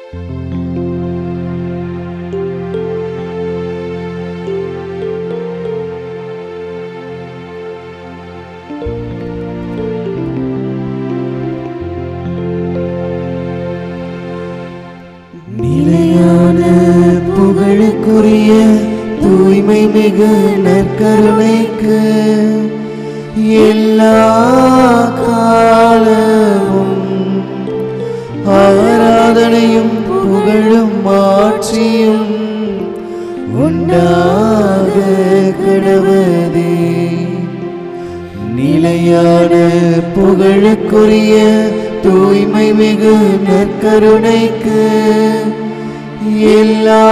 நிலையான புகழுக்குரிய தூய்மை மிகு நற்கருணைக்கு எல்லா காலமும் ஆராதனையும் புகழும் மாட்சியும் உண்டாக கடவுளே. நிலையான புகழுக்குரிய தூய்மை மிகு நற்கருணைக்கு எல்லா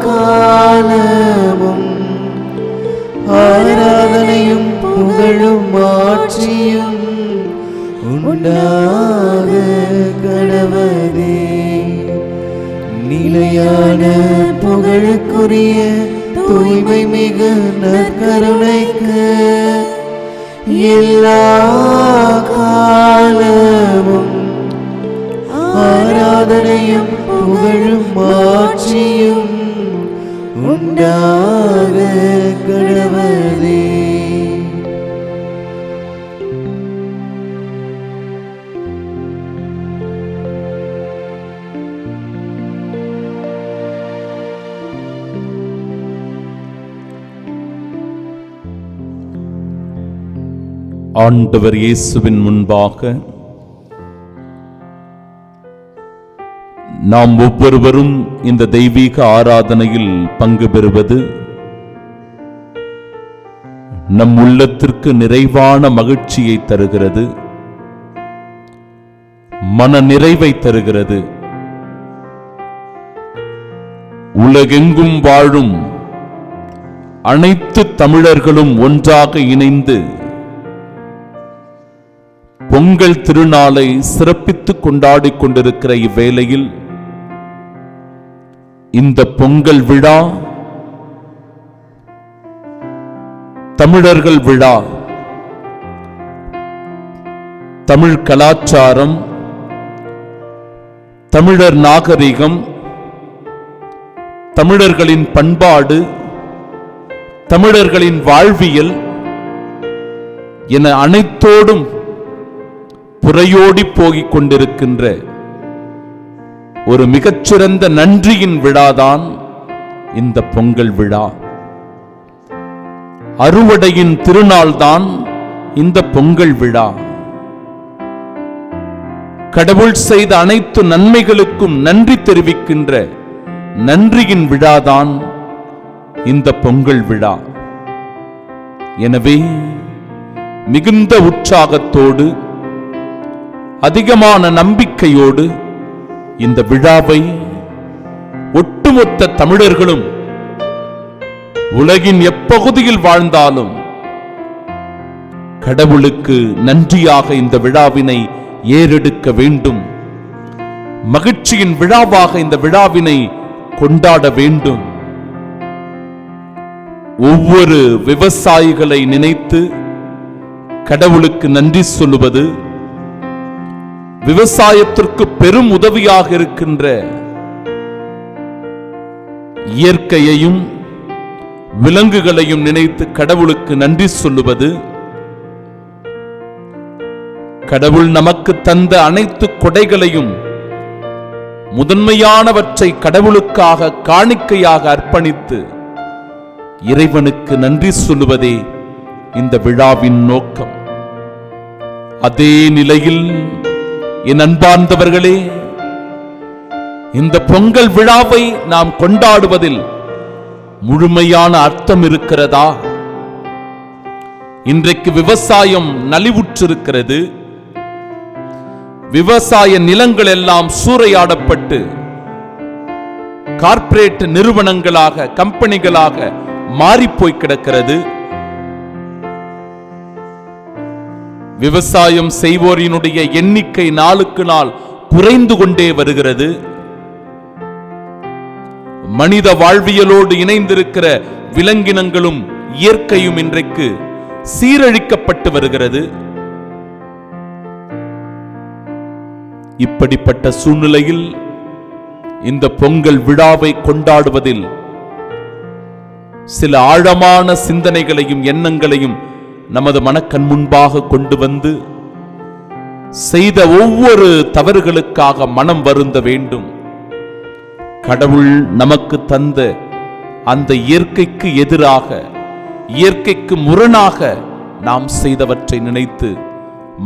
காலமும் ஆராதனையும் புகழும் ஆட்சியும் உண்டாக கடவுளே. நிலையான புகழுக்குரிய தூய்மை மிகு நற்கருணைக்கு எல்லா காலமும் ஆராதனையும் புகழும் ஆட்சியும் உண்டாக கடவுளே. ஆண்டவர் இயேசுவின் முன்பாக நாம் ஒவ்வொருவரும் இந்த தெய்வீக ஆராதனையில் பங்கு பெறுவது நம் உள்ளத்திற்கு நிறைவான மகிழ்ச்சியை தருகிறது, மன நிறைவை தருகிறது. உலகெங்கும் வாழும் அனைத்து தமிழர்களும் ஒன்றாக இணைந்து பொங்கல் திருநாளை சிறப்பித்து கொண்டாடிக் கொண்டிருக்கிற இவ்வேளையில் இந்த பொங்கல் விழா தமிழர்கள் விழா, தமிழ் கலாச்சாரம், தமிழர் நாகரிகம், தமிழர்களின் பண்பாடு, தமிழர்களின் வாழ்வியல் என அனைத்தோடும் புறையோடி போகிக் கொண்டிருக்கின்ற ஒரு மிகச்சிறந்த நன்றியின் விழாதான் இந்த பொங்கல் விழா. அறுவடையின் திருநாள் தான் இந்த பொங்கல் விழா. கடவுள் செய்த அனைத்து நன்மைகளுக்கும் நன்றி தெரிவிக்கின்ற நன்றியின் விழாதான் இந்த பொங்கல் விழா. எனவே மிகுந்த உற்சாகத்தோடு அதிகமான நம்பிக்கையோடு இந்த விழாவை ஒட்டுமொத்த தமிழர்களும் உலகின் எப்பகுதியில் வாழ்ந்தாலும் கடவுளுக்கு நன்றியாக இந்த விழாவினை ஏறெடுக்க வேண்டும். மகிழ்ச்சியின் விழாவாக இந்த விழாவினை கொண்டாட வேண்டும். ஒவ்வொரு விவசாயிகளை நினைத்து கடவுளுக்கு நன்றி சொல்லுவது, விவசாயத்திற்கு பெரும் உதவியாக இருக்கின்ற இயற்கையையும் விலங்குகளையும் நினைத்து கடவுளுக்கு நன்றி சொல்லுவது, கடவுள் நமக்கு தந்த அனைத்து கொடைகளையும் முதன்மையானவற்றை கடவுளுக்காக காணிக்கையாக அர்ப்பணித்து இறைவனுக்கு நன்றி சொல்லுவதே இந்த விழாவின் நோக்கம். அதே நிலையில் என் அன்பார்ந்தவர்களே, இந்த பொங்கல் விழாவை நாம் கொண்டாடுவதில் முழுமையான அர்த்தம் இருக்கிறதா? இன்றைக்கு விவசாயம் நலிவுற்றிருக்கிறது. விவசாய நிலங்கள் எல்லாம் சூறையாடப்பட்டு கார்ப்பரேட் நிறுவனங்களாக, கம்பெனிகளாக மாறிப்போய் கிடக்கிறது. விவசாயம் செய்வோரினுடைய எண்ணிக்கை நாளுக்கு நாள் குறைந்து கொண்டே வருகிறது. மனித வாழ்வியலோடு இணைந்திருக்கிற விலங்கினங்களும் இயற்கையும் இன்றைக்கு சீரழிக்கப்பட்டு வருகிறது. இப்படிப்பட்ட சூழ்நிலையில் இந்த பொங்கல் விழாவை கொண்டாடுவதில் சில ஆழமான சிந்தனைகளையும் எண்ணங்களையும் நமது மனக்கண் முன்பாக கொண்டு வந்து செய்த ஒவ்வொரு தவறுகளுக்காக மனம் வருந்த வேண்டும். கடவுள் நமக்கு தந்த அந்த இயற்கைக்கு எதிராக, இயற்கைக்கு முரணாக நாம் செய்தவற்றை நினைத்து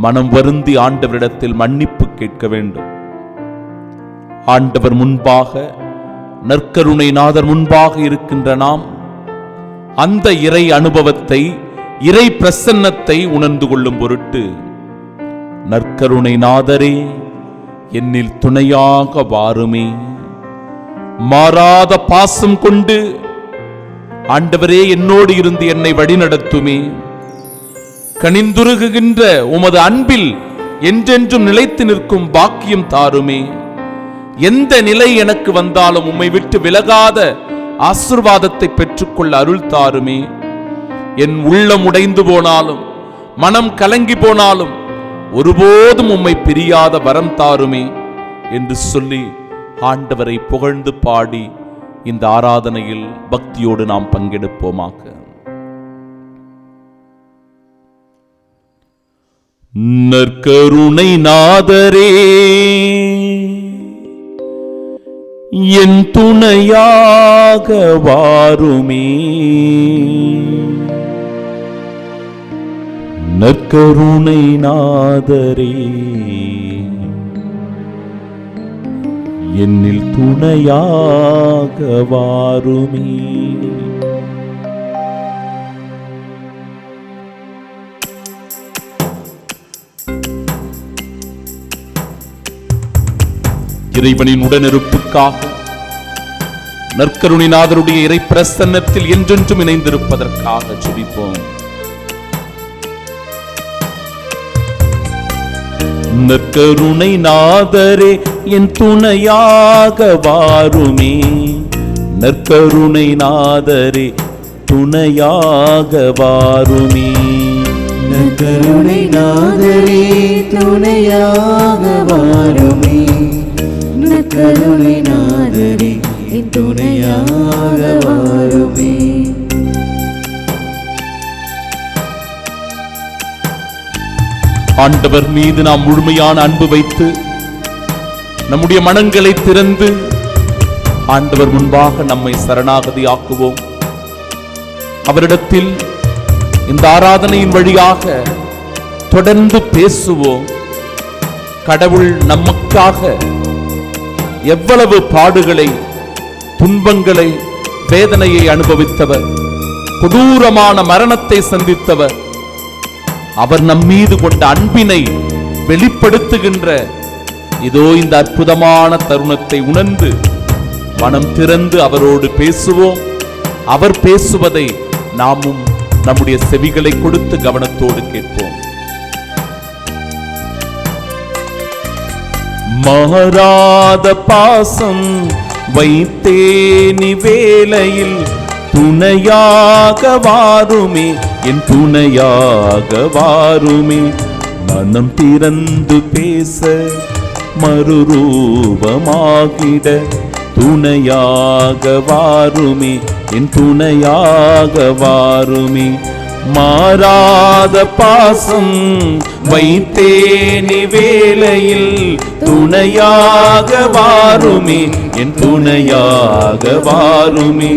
மனம் வருந்தி ஆண்டவரிடத்தில் மன்னிப்பு கேட்க வேண்டும். ஆண்டவர் முன்பாக, நற்கருணை நாதர் முன்பாக இருக்கின்ற நாம் அந்த இறை அனுபவத்தை, இறை பிரசன்னத்தை உணர்ந்து கொள்ளும் பொருட்டு, நற்கருணை நாதரே என்னில் துணையாக வாருமே, மாறாத பாசம் கொண்டு ஆண்டவரே என்னோடு இருந்து என்னை வழிநடத்துமே, கனிந்துருகுகின்ற உமது அன்பில் என்றென்றும் நிலைத்து நிற்கும் பாக்கியம் தாருமே, எந்த நிலை எனக்கு வந்தாலும் உம்மை விட்டு விலகாத ஆசீர்வாதத்தை பெற்றுக்கொள்ள அருள் தாருமே, என் உள்ளம் உடைந்து போனாலும், மனம் கலங்கி போனாலும் ஒருபோதும் உம்மை பிரியாத வரம் தாருமே என்று சொல்லி ஆண்டவரை புகழ்ந்து பாடி இந்த ஆராதனையில் பக்தியோடு நாம் பங்கெடுப்போமாக. நற்கருணை நாதரே என் துணையாக வாருமே, நற்கருணை நாதரே என்னில் துணையாக வாருமே. இறைவனின் உடனிருப்புக்காக, நற்கருணை நாதருடைய இறை பிரசன்னத்தில் என்றென்றும் இணைந்திருப்பதற்காக ஜெபிப்போம். நற்கருணை நாதரே என் துணையாக வாருமே, நற்கருணை நாதரே துணையாக வாருமே, நற்கருணை நாதரே துணையாக வாருமே, நற்கருணை நாதரே துணையாக வாருமே. ஆண்டவர் மீது நாம் முழுமையான அன்பு வைத்து நம்முடைய மனங்களை திறந்து ஆண்டவர் முன்பாக நம்மை சரணாகதி ஆக்குவோம். அவரிடத்தில் இந்த ஆராதனையின் வழியாக தொடர்ந்து பேசுவோம். கடவுள் நமக்காக எவ்வளவு பாடுகளை, துன்பங்களை, வேதனையை அனுபவித்தவர், கொடூரமான மரணத்தை சந்தித்தவர், அவர் நம்மீது கொண்ட அன்பினை வெளிப்படுத்துகின்ற இதோ இந்த அற்புதமான தருணத்தை உணர்ந்து மனம் திறந்து அவரோடு பேசுவோம். அவர் பேசுவதை நாமும் நம்முடைய செவிகளை கொடுத்து கவனத்தோடு கேட்போம். மாறாத பாசம் வைத்தேனி வேளையில் துணையாக வாருமே, என் துணையாக வாருமே, மனம் திறந்து பேச மறுரூபமாகிட துணையாக வாருமே, என் துணையாக வாருமே, மாறாத பாசம் வைத்தேனி வேளையில் துணையாக வாருமே, என் துணையாக வாருமே,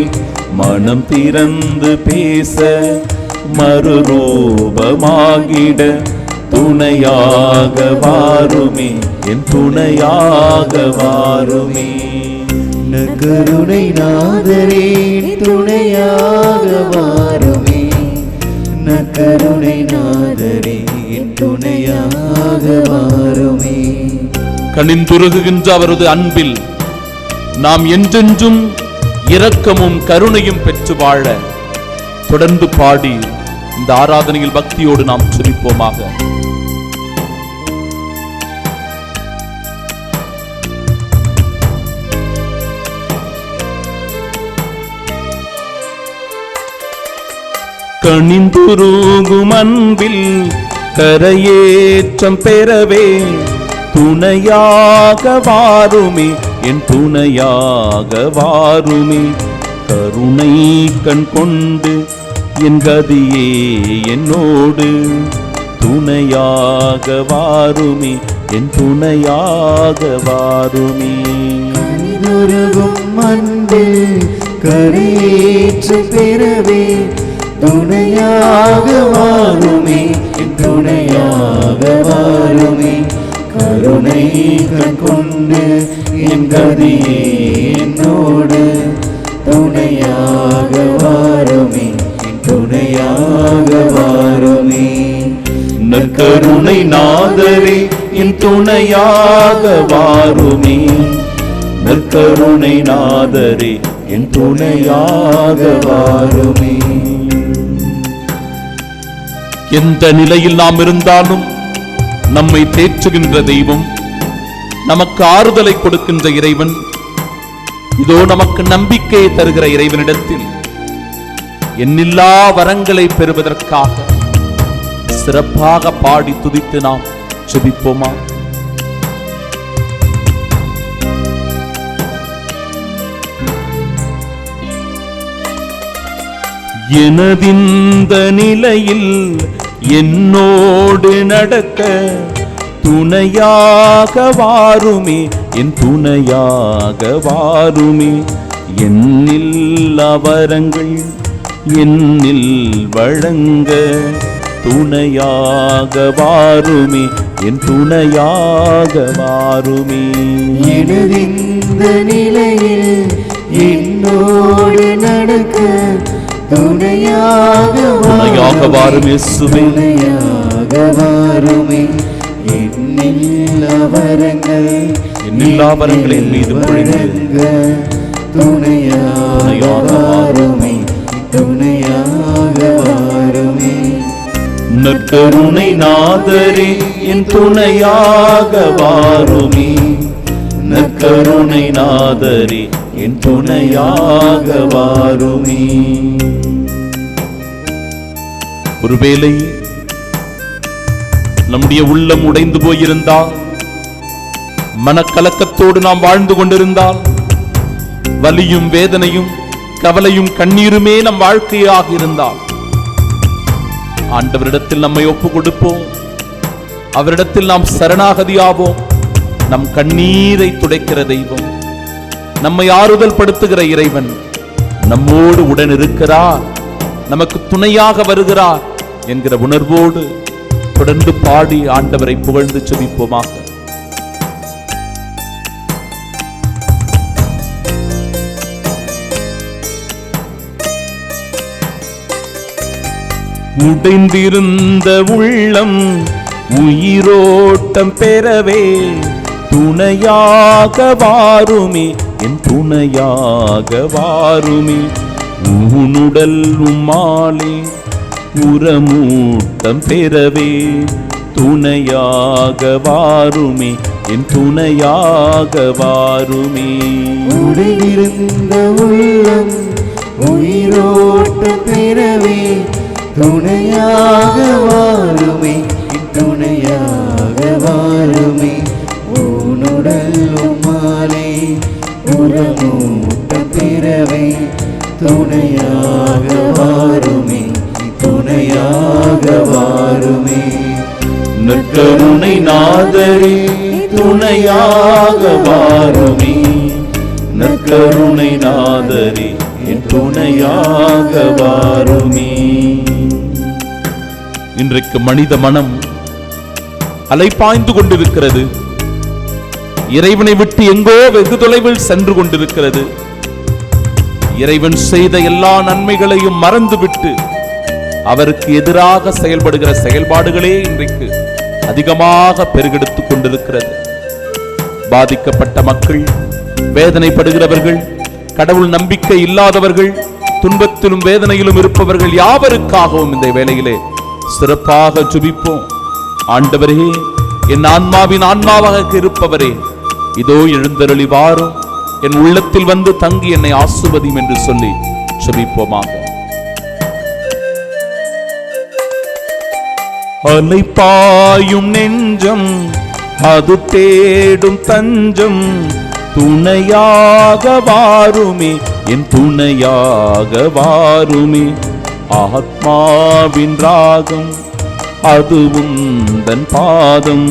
மனம் திறந்து பேச மறுரூபமாகிட துணையாக வாருமே, என் துணையாக வாருமே. நற்கருணை நாதரே துணையாக வாருமே, நற்கருணை நாதரே துணையாக வாருமே. கனிந்துருகுகின்ற அவரது அன்பில் நாம் என்றென்றும் இரக்கமும் கருணையும் பெற்று வாழ தொடர்ந்து பாடி இந்த ஆராதனையில் பக்தியோடு நாம் ஜெபிப்போமாக. கனிந்துருகும் அன்பில் கரையேற்றம் பெறவே துணையாக வாருமே, என் துணையாக வாருமே. கருணை கண் கொண்டு என் கதியே என்னோடு துணையாக வாருமே, என் துணையாக வாருமே. கனிதுருகும் அன்பில் கரையேற்று பெறவே துணையாக வாருமே, என் துணையாக வாருமே. கருணை கண் கொண்டு என் கதியே என்னோடு துணையாக வாருமே, என் துணையாக வாருமே. நற்கருணை நாதரே என் துணையாக வாருமே. நற்கருணை நாதரே என் துணையாக வாருமே. எந்த நிலையில் நாம் இருந்தாலும் நம்மை தேற்றுகின்ற தெய்வம், நமக்கு ஆறுதலை கொடுக்கின்ற இறைவன், இதோ நமக்கு நம்பிக்கையை தருகிற இறைவனிடத்தில் எண்ணில்லா வரங்களை பெறுவதற்காக சிறப்பாக பாடி துதித்து நாம் ஜெபிப்போமா? எனதிந்த நிலையில் என்னோடு நடக்க துணையாக வாருமே, என் துணையாக வாருமே. என்னில் அவரங்கள் என்னில் வழங்க துணையாக வாருமே, என் துணையாக வாருமே. எனதிந்த நிலையில் என்னோடு நடக்க துணையாக வாருமே, துணையாக வாருமே. என்னில்லா வரங்களின் மீது பொழிந்து துணையாக வாருமே, துணையாக வாருமே. நற்கருணை நாதரே என் துணையாக வாருமே. நற்கருணை நாதரே என் துணையாக வாருமே. ஒருவேளை நம்முடைய உள்ளம் உடைந்து போயிருந்தால், மனக்கலக்கத்தோடு நாம் வாழ்ந்து கொண்டிருந்தால், வலியும் வேதனையும் கவலையும் கண்ணீருமே நம் வாழ்க்கையாக இருந்தால், ஆண்டவரிடத்தில் நம்மை ஒப்பு கொடுப்போம். அவரிடத்தில் நாம் சரணாகதியாவோம். நம் கண்ணீரை துடைக்கிற தெய்வம், நம்மை ஆறுதல் படுத்துகிற இறைவன் நம்மோடு உடன் இருக்கிறார், நமக்கு துணையாக வருகிறார் என்கிற உணர்வோடு தொடர்ந்து பாடி ஆண்டவரை புகழ்ந்து ஜெபிப்போமாக. உடைந்திருந்த உள்ளம் உயிரோட்டம் பெறவே துணையாக வாருமே, என் துணையாக வாருமே. ஊனுடல் உம்மாலே உரமூட்டம் பெறவே துணையாக வாருமே, என் துணையாக வாருமே. உடைந்திருந்த உள்ளம் உயிரோட்டம் பெறவே துணையாக வாருமே, துணையாக வாருமே. ஊனுடல் உம்மாலே உரமூட்டம் பெறவே துணையாக வாருமே, துணையாக வாருமே. நற்கருணை நாதரே துணையாக வாருமே. நற்கருணை நாதரே என் துணையாக வாருமே. இன்றைக்கு மனித மனம் அலைபாய்ந்து கொண்டிருக்கிறது. இறைவனை விட்டு எங்கோ வெகு தொலைவில் சென்று கொண்டிருக்கிறது. இறைவன் செய்த எல்லா நன்மைகளையும் மறந்துவிட்டு அவருக்கு எதிராக செயல்படுகிற செயல்பாடுகளே இன்றைக்கு அதிகமாக பெருகெடுத்துக் கொண்டிருக்கிறது. பாதிக்கப்பட்ட மக்கள், வேதனைப்படுகிறவர்கள், கடவுள் நம்பிக்கை இல்லாதவர்கள், துன்பத்திலும் வேதனையிலும் இருப்பவர்கள் யாவருக்காகவும் இந்த வேளையிலே சிறப்பாக ஜெபிப்போம். ஆண்டவரே, என் ஆன்மாவின் ஆன்மாவாக இருப்பவரே, இதோ எழுந்தருளி வாரும், என் உள்ளத்தில் வந்து தங்கி என்னை ஆசீர்வதியும் என்று சொல்லி ஜெபிப்போமாக. அலைபாயும் நெஞ்சம் அது தேடும் தஞ்சம், துணையாக வாருமே, என் துணையாக வாருமே. ஆத்மாவின் ராகம் அது உந்தன் பாதம்,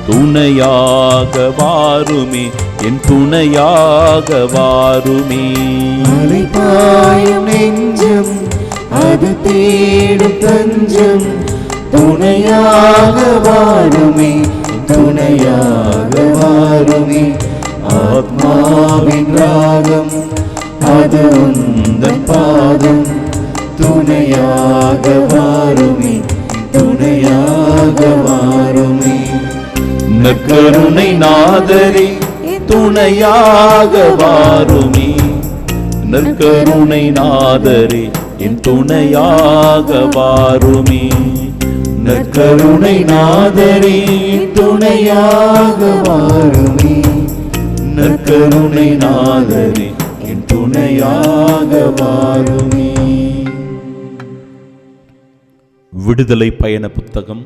துணையாக வாருமே, என் துணையாக வாருமே. அலைபாயும் நெஞ்சம் அது தேடும் தஞ்சம், துணையாக வாருமே, துணையாக வாருமே. ஆத்மாவின் ராகம் அது உந்தன் பாதம், துணையாக வாருமே, துணையாக வாருமே. நற்கருணை நாதரே துணையாக வாருமே, நற்கருணை நாதரே என் துணையாக வாருமே. நற்கருணை நாதரே துணையாக வாருமே, நற்கருணை நாதரே என் துணையாக வாருமே. விடுதலை பயண புத்தகம்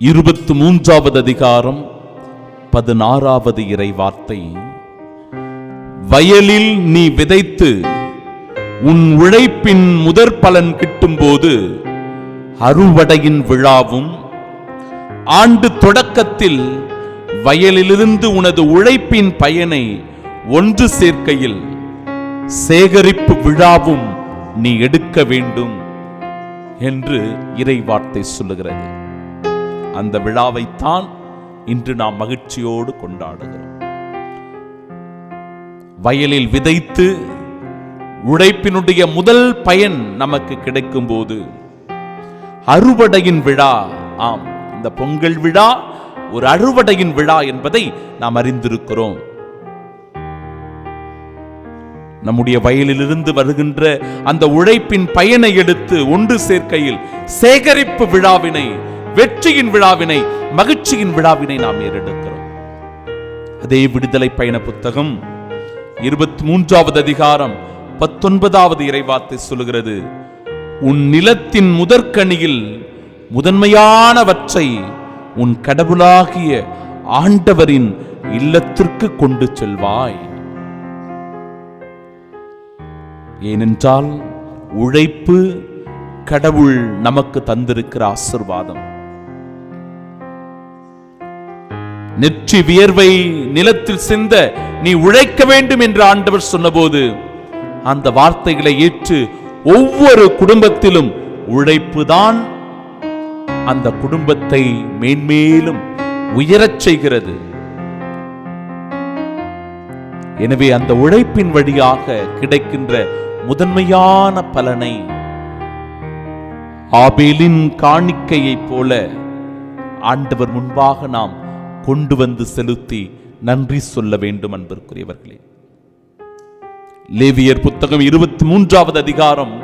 23வது அதிகாரம் 16வது இறை வார்த்தை. வயலில் நீ விதைத்து உன் உழைப்பின் முதற் பலன் கிட்டும்போது அறுவடையின் விழாவும், ஆண்டு தொடக்கத்தில் வயலிலிருந்து உனது உழைப்பின் பயனை ஒன்று சேர்க்கையில் சேகரிப்பு விழாவும் நீ எடுக்க வேண்டும் என்று இறை வார்த்தை சொல்லுகிறது. அந்த விழாவைத்தான் இன்று நாம் மகிழ்ச்சியோடு கொண்டாடுகிறோம். வயலில் விதைத்து உழைப்பினுடைய முதல் பயன் நமக்கு கிடைக்கும் போது அறுவடையின் விழா, ஆம், இந்த பொங்கல் விழா ஒரு அறுவடையின் விழா என்பதை நாம் அறிந்திருக்கிறோம். நம்முடைய வயலிலிருந்து வருகின்ற அந்த உழைப்பின் பயனை எடுத்து ஒன்று சேர்க்கையில் சேகரிப்பு விழாவினை, வெற்றியின் விழாவினை, மகிழ்ச்சியின் விழாவினை நாம் ஏறெடுக்கிறோம். அதே விடுதலை பயண புத்தகம் 23வது அதிகாரம் 19வது இறைவார்த்தை சொல்லுகிறது. உன் நிலத்தின் முதற்கனியில் முதன்மையானவற்றை உன் கடவுளாகிய ஆண்டவரின் இல்லத்திற்கு கொண்டு செல்வாய். ஏனென்றால் உழைப்பு கடவுள் நமக்கு தந்திருக்கிற ஆசீர்வாதம். நெற்றி வியர்வை நிலத்தில் சிந்த நீ உழைக்க வேண்டும் என்று ஆண்டவர் சொன்னபோது அந்த வார்த்தைகளை ஏற்று ஒவ்வொரு குடும்பத்திலும் உழைப்புதான் அந்த குடும்பத்தை மேன்மேலும் உயரச் செய்கிறது. எனவே அந்த உழைப்பின் வழியாக கிடைக்கின்ற முதன்மையான பலனை ஆபேலின் காணிக்கையைப் போல ஆண்டவர் முன்பாக நாம் கொண்டு வந்து செலுத்தி நன்றி சொல்ல வேண்டும். அன்பிற்குரியவர்களே, லேவியர் புத்தகம் 23வது அதிகாரம்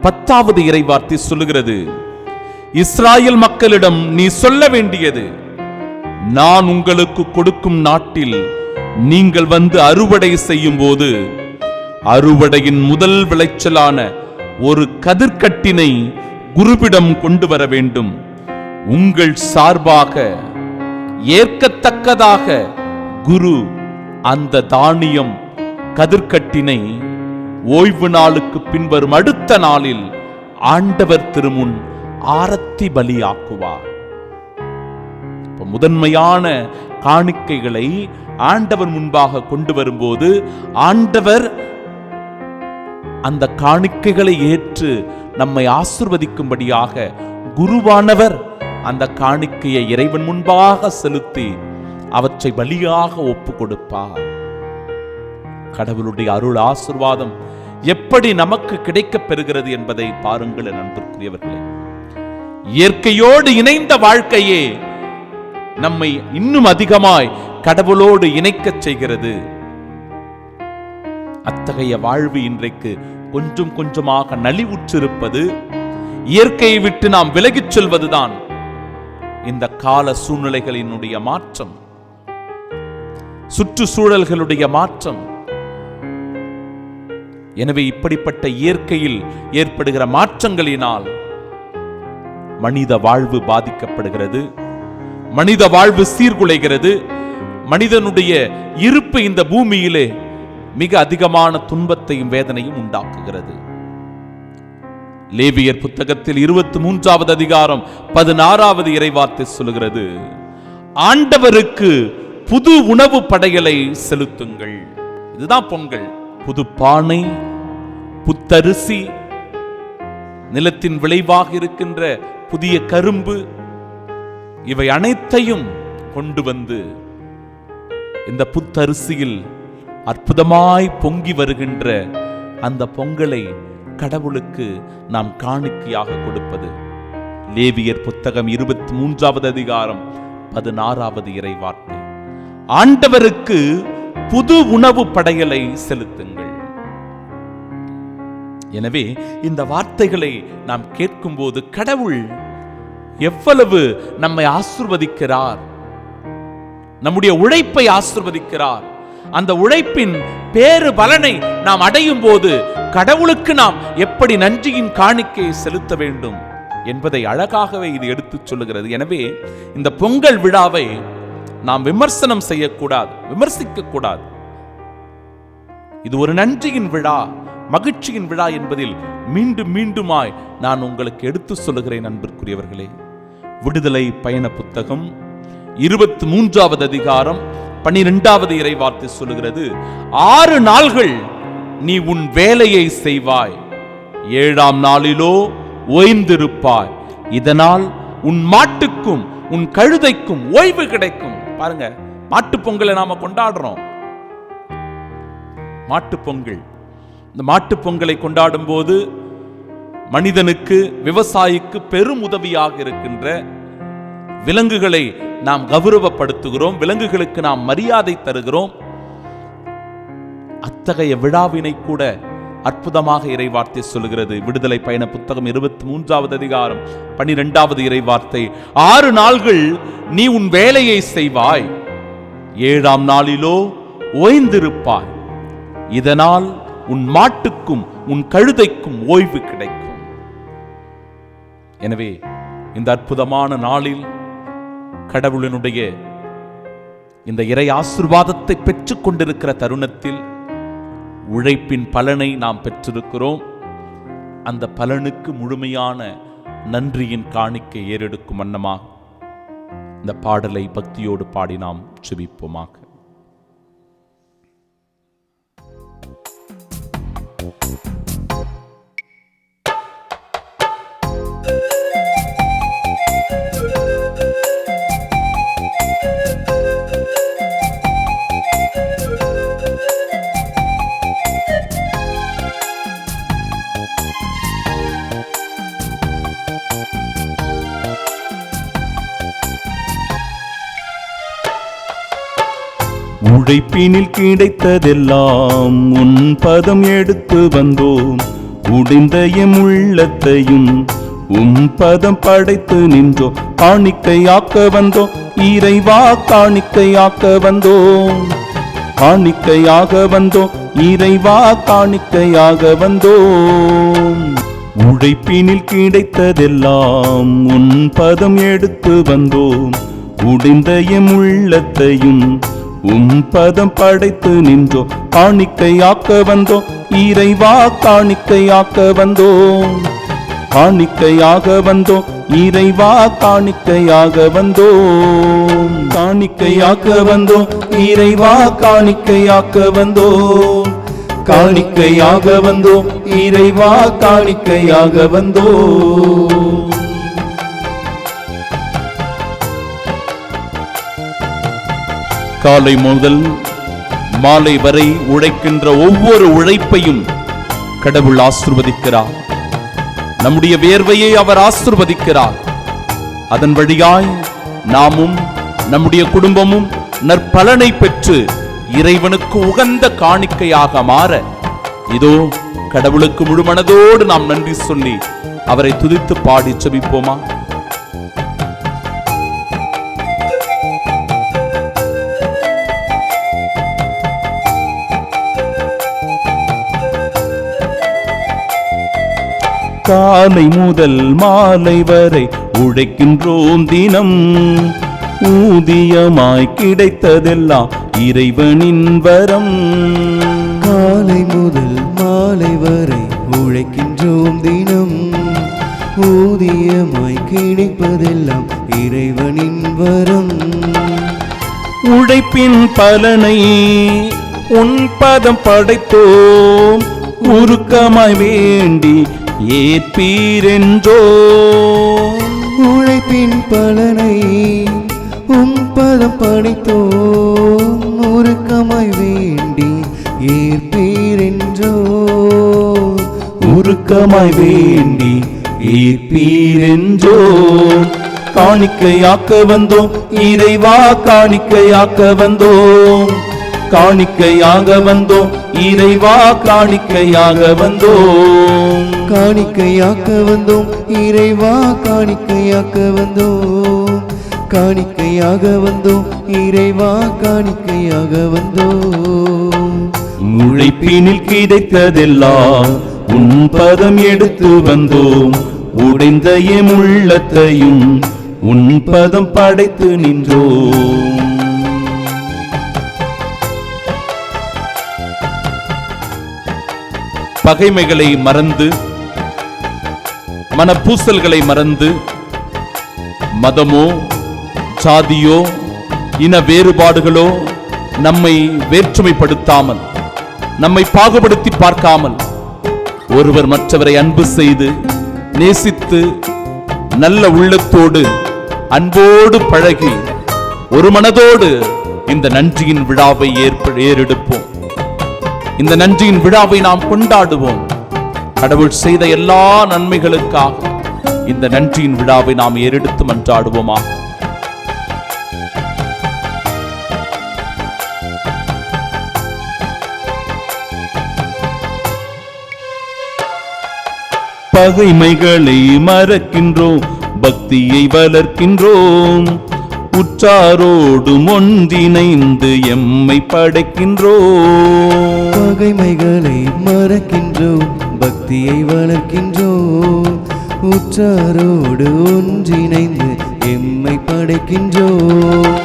10வது இறைவார்த்தை சொல்லுகிறது. இஸ்ராயேல் மக்களிடம் நீ சொல்ல வேண்டியது, நான் உங்களுக்கு கொடுக்கும் நாட்டில் நீங்கள் வந்து அறுவடை செய்யும் போது அறுவடையின் முதல் விளைச்சலான ஒரு கதிர்கட்டினை குருவிடம் கொண்டு வர வேண்டும். உங்கள் சார்பாக ஏற்கத்தக்கதாக குரு அந்த தானியம் கதிர்கட்டினை ஓய்வு நாளுக்கு பின்வரும் அடுத்த நாளில் ஆண்டவர் திருமுன் ஆரத்தி பலியாக்குவார். முதன்மையான காணிக்கைகளை ஆண்டவர் முன்பாக கொண்டு வரும்போது ஆண்டவர் அந்த காணிக்கைகளை ஏற்று நம்மை ஆசீர்வதிக்கும்படியாக குருவானவர் அந்த காணிக்கையை இறைவன் முன்பாக செலுத்தி அவற்றை பலியாக ஒப்பு கொடுப்பார். கடவுளுடைய அருள் ஆசீர்வாதம் எப்படி நமக்கு கிடைக்கப் பெறுகிறது என்பதை பாருங்கள் அன்பிற்குரியவர்களே. இயற்கையோடு இணைந்த வாழ்க்கையே நம்மை இன்னும் அதிகமாய் கடவுளோடு இணைக்கச் செய்கிறது. அத்தகைய வாழ்வு இன்றைக்கு கொஞ்சம் கொஞ்சமாக நலிவுற்றிருப்பது, இயற்கையை விட்டு நாம் விலகிச் செல்வதுதான் இந்த கால சூழ்நிலைகளினுடைய மாற்றம், சுற்றுச்சூழல்களுடைய மாற்றம். எனவே இப்படிப்பட்ட இயற்கையில் ஏற்படுகிற மாற்றங்களினால் மனித வாழ்வு பாதிக்கப்படுகிறது, மனித வாழ்வு சீர்குலைகிறது, மனிதனுடைய இருப்பு இந்த பூமியிலே மிக அதிகமான துன்பத்தையும் வேதனையும் உண்டாக்குகிறது. லேவியர் புத்தகத்தில் 23வது அதிகாரம் 16வது இறைவார்த்தை சொல்கிறது, ஆண்டவருக்கு புது உணவு படையலை செலுத்துங்கள். இதுதான் பொங்கல். புது பானை, புத்தரிசி, நிலத்தின் விளைவாக இருக்கின்ற புதிய கரும்பு, இவை அனைத்தையும் கொண்டு வந்து இந்த புத்தரிசியில் அற்புதமாய் பொங்கி வருகின்ற அந்த பொங்கலை கடவுளுக்கு நாம் காணிக்கையாக கொடுப்பது. லேவியர் புத்தகம் 23வது அதிகாரம் 16வது இறைவார்த்தை. ஆண்டவருக்கு புது உணவு படையலை செலுத்துங்கள். எனவே இந்த வார்த்தைகளை நாம் கேட்கும்போது கடவுள் எவ்வளவு நம்மை ஆசீர்வதிக்கிறார், நம்முடைய உழைப்பை ஆசீர்வதிக்கிறார். அந்த உழைப்பின் பேறு பலனை நாம் அடையும் போது கடவுளுக்கு நாம் எப்படி நன்றியின் காணிக்கையை செலுத்த வேண்டும் என்பதை அழகாகவே இது எடுத்துச் சொல்லுகிறது. எனவே இந்த பொங்கல் விழாவை நாம் விமர்சனம் செய்யக்கூடாது, விமர்சிக்க கூடாது. இது ஒரு நன்றியின் விழா, மகிழ்ச்சியின் விழா என்பதில் மீண்டும் மீண்டுமாய் நான் உங்களுக்கு எடுத்து சொல்லுகிறேன். அன்பிற்குரியவர்களே, விடுதலை பயண புத்தகம் 23வது அதிகாரம் 12வது இறைவார்த்தை சொல்லுகிறது, 6 நாள்கள் நீ உன் வேலையை செய்வாய், 7ஆம் நாளிலோ ஓய்ந்திருப்பாய், இதனால் உன் மாட்டுக்கும் உன் கழுதைக்கும் ஓய்வு கிடைக்கும். பாருங்க, மாட்டு பொங்கலை நாம கொண்டாடுறோம். மாட்டு பொங்கல், இந்த மாட்டு பொங்கலை கொண்டாடும் போது மனிதனுக்கு, விவசாயிக்கு பெரும் உதவியாக இருக்கின்ற விலங்குகளை நாம் கௌரவப்படுத்துகிறோம், விலங்குகளுக்கு நாம் மரியாதை தருகிறோம். அத்தகைய விழாவினை கூட அற்புதமாக இறைவார்த்தை சொல்கிறது. விடுதலை பயண புத்தகம் 23வது அதிகாரம் 12வது இறைவார்த்தை, 6 நாள்கள் நீ உன் வேலையை செய்வாய், 7ஆம் நாளிலோ ஓய்ந்திருப்பாய், இதனால் உன் மாட்டுக்கும் உன் கழுதைக்கும் ஓய்வு கிடைக்கும். எனவே இந்த அற்புதமான நாளில் கடவுளினுடைய இந்த இறை ஆசீர்வாதத்தை பெற்றுக் கொண்டிருக்கிற தருணத்தில் உழைப்பின் பலனை நாம் பெற்றிருக்கிறோம். அந்த பலனுக்கு முழுமையான நன்றியின் காணிக்கை ஏறெடுக்கும் வண்ணமாக இந்த பாடலை பக்தியோடு பாடி நாம் ஜெபிப்போமாக. உழைப்பினில் கிடைத்ததெல்லாம் உன் பதம் எடுத்து வந்தோம், உடைந்த எம் உள்ளத்தையும் பதம் படைத்து நின்றோ, காணிக்கையாக்க வந்தோம் இறைவா, காணிக்கையாக்க வந்தோம், காணிக்கையாக வந்தோம் இறைவா, காணிக்கையாக வந்தோம். உழைப்பினில் கிடைத்ததெல்லாம் உன் பதம் எடுத்து வந்தோம், உடைந்த எம் உள்ளத்தையும் பதம் படைத்து நின்றோ, காணிக்கையாக்க வந்தோம் இறைவா, காணிக்கையாக்க வந்தோம், காணிக்கையாக வந்தோம் இறைவா, காணிக்கையாக வந்தோம், காணிக்கையாக்க வந்தோம் இறைவா, காணிக்கையாக்க வந்தோம், காணிக்கையாக வந்தோம் இறைவா, காணிக்கையாக வந்தோம். காலை முதல் மாலை வரை உழைக்கின்ற ஒவ்வொரு உழைப்பையும் கடவுள் ஆசீர்வதிக்கிறார். நம்முடைய வேர்வையை அவர் ஆசீர்வதிக்கிறார். அதன் வழியாய் நாமும் நம்முடைய குடும்பமும் நற்பலனை பெற்று இறைவனுக்கு உகந்த காணிக்கையாக மாற இதோ கடவுளுக்கு முழு மனதோடு நாம் நன்றி சொல்லி அவரை துதித்து பாடி ஜெபிப்போமா? காலை முதல் மாலை வரை உழைக்கின்றோம் தினம், ஊதியமாய் கிடைத்ததெல்லாம் இறைவனின் வரம். காலை முதல் மாலை வரை உழைக்கின்றோம் தினம், ஊதியமாய் கிடைப்பதெல்லாம் இறைவனின் வரம். உழைப்பின் பலனை உன் பதம் படைத்தோம், உருக்கமாய் வேண்டி ஏற்பீரென்றோ. உழைப்பின் பலனை உம் பதம் படைத்தோம், உருக்கமாய் வேண்டி ஏற்பீரென்றோ. உருக்கமாய் வேண்டி ஏற்பீரென்றோ. காணிக்கையாக்க வந்தோம் இறைவா, காணிக்கையாக்க வந்தோம், காணிக்கையாக வந்தோம் இறைவா, காணிக்கையாக வந்தோம். காணிக்கையாக்க வந்தோம் இறைவா, காணிக்கையாக்க வந்தோம், காணிக்கையாக வந்தோம் இறைவா, காணிக்கையாக வந்தோம். உழைப்பினில் கிடைத்ததெல்லாம் உன் பதம் எடுத்து வந்தோம், உடைந்த எம் உள்ளத்தையும் உன் பதம் படைத்து நின்றோம். பகைமைகளை மறந்து, மனப்பூசல்களை மறந்து, மதமோ சாதியோ இன வேறுபாடுகளோ நம்மை வேற்றுமைப்படுத்தாமல், நம்மை பாகுபடுத்தி பார்க்காமல், ஒருவர் மற்றவரை அன்பு செய்து நேசித்து நல்ல உள்ளத்தோடு அன்போடு பழகி ஒரு மனதோடு இந்த நன்றியின் விழாவை ஏறெடுப்போம். இந்த நன்றியின் விழாவை நாம் கொண்டாடுவோம். கடவுள் செய்த எல்லா நன்மைகளுக்காக இந்த நன்றியின் விழாவை நாம் ஏறெடுத்து மன்றாடுவோமா? பகைமைகளை மறக்கின்றோம், பக்தியை வளர்க்கின்றோம், உற்றாரோடு ஒன்றிணைந்து எம்மை படைக்கின்றோம். பகைமைகளை மறக்கின்றோம், பக்தியை வளர்க்கின்றோம், உற்றாரோடு ஒன்றிணைந்து எம்மை படைக்கின்றோம்.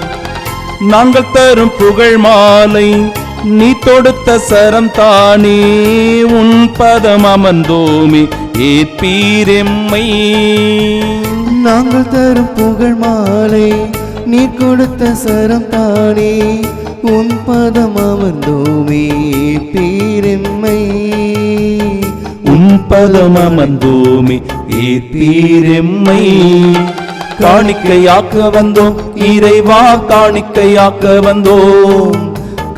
நாங்கள் தரும் புகழ் மாலை நீ தொடுத்த சரம் தானே, உன் பதம் அமர்ந்தோமே ஏற்பீரெம்மை. நாங்கள் தரும் புகழ் மாலை நீ கொடுத்த சரம் தானே, உன் பதம் அமர்ந்தோமே ஏற்பீரெம்மை. உன் பதம் அமர்ந்தோமே ஏற்பீரெம்மை. காணிக்கையாக்க வந்தோம் இறைவா, காணிக்கையாக்க வந்தோம்,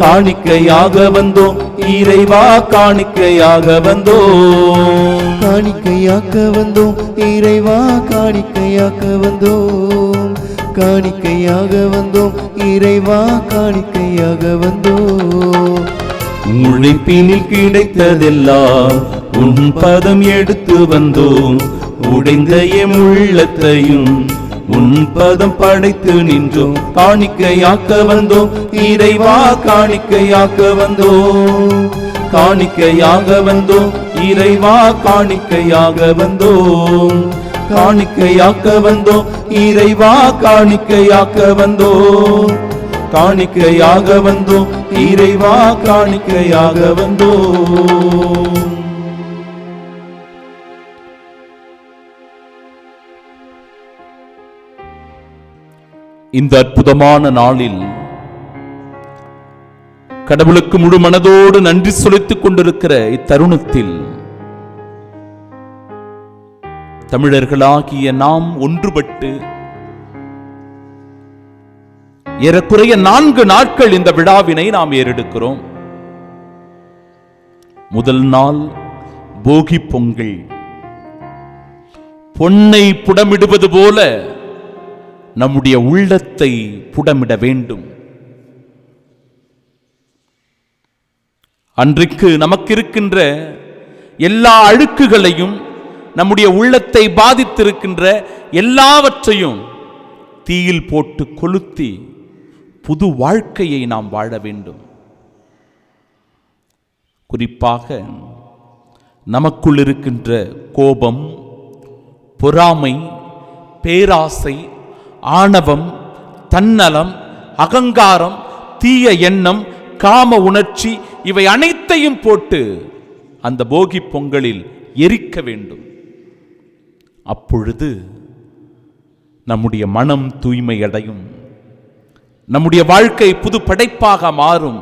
காணிக்கையாக வந்தோம் இறைவா, காணிக்கையாக வந்தோம். காணிக்கையாக்க வந்தோம் இறைவா, காணிக்கையாக்க வந்தோம், காணிக்கையாக வந்தோம் இறைவா, காணிக்கையாக வந்தோம். உழைப்பினில் கிடைத்ததெல்லாம் உன் பதம் எடுத்து வந்தோம், உடைந்த எம் உள்ளத்தையும் உன் பதம் படைத்து நின்றோம். காணிக்கையாக்க வந்தோம் இறைவா, காணிக்கையாக்க வந்தோம், காணிக்கையாக வந்தோம் இறைவா, காணிக்கையாக வந்தோம், காணிக்கையாக்க வந்தோம் இறைவா, காணிக்கையாக்க வந்தோம், காணிக்கையாக வந்தோம் இறைவா, காணிக்கையாக வந்தோம். இந்த அற்புதமான நாளில் கடவுளுக்கு முழு மனதோடு நன்றி செலுத்திக் கொண்டிருக்கிற இத்தருணத்தில் தமிழர்களாகிய நாம் ஒன்றுபட்டு ஏறக்குறைய 4 நாட்கள் இந்த விழாவினை நாம் ஏறெடுக்கிறோம். முதல் நாள் போகி பொங்கல். பொன்னை புடமிடுவது போல நம்முடைய உள்ளத்தை புடமிட வேண்டும். அன்றைக்கு நமக்கு இருக்கின்ற எல்லா அழுக்குகளையும், நம்முடைய உள்ளத்தை பாதித்திருக்கின்ற எல்லாவற்றையும் தீயில் போட்டு கொளுத்தி புது வாழ்க்கையை நாம் வாழ வேண்டும். குறிப்பாக நமக்குள் இருக்கின்ற கோபம், பொறாமை, பேராசை, ஆணவம், தன்னலம், அகங்காரம், தீய எண்ணம், காம உணர்ச்சி இவை அனைத்தையும் போட்டு அந்த போகி பொங்கலில் எரிக்க வேண்டும். அப்பொழுது நம்முடைய மனம் தூய்மை அடையும், நம்முடைய வாழ்க்கை புது படைப்பாக மாறும்,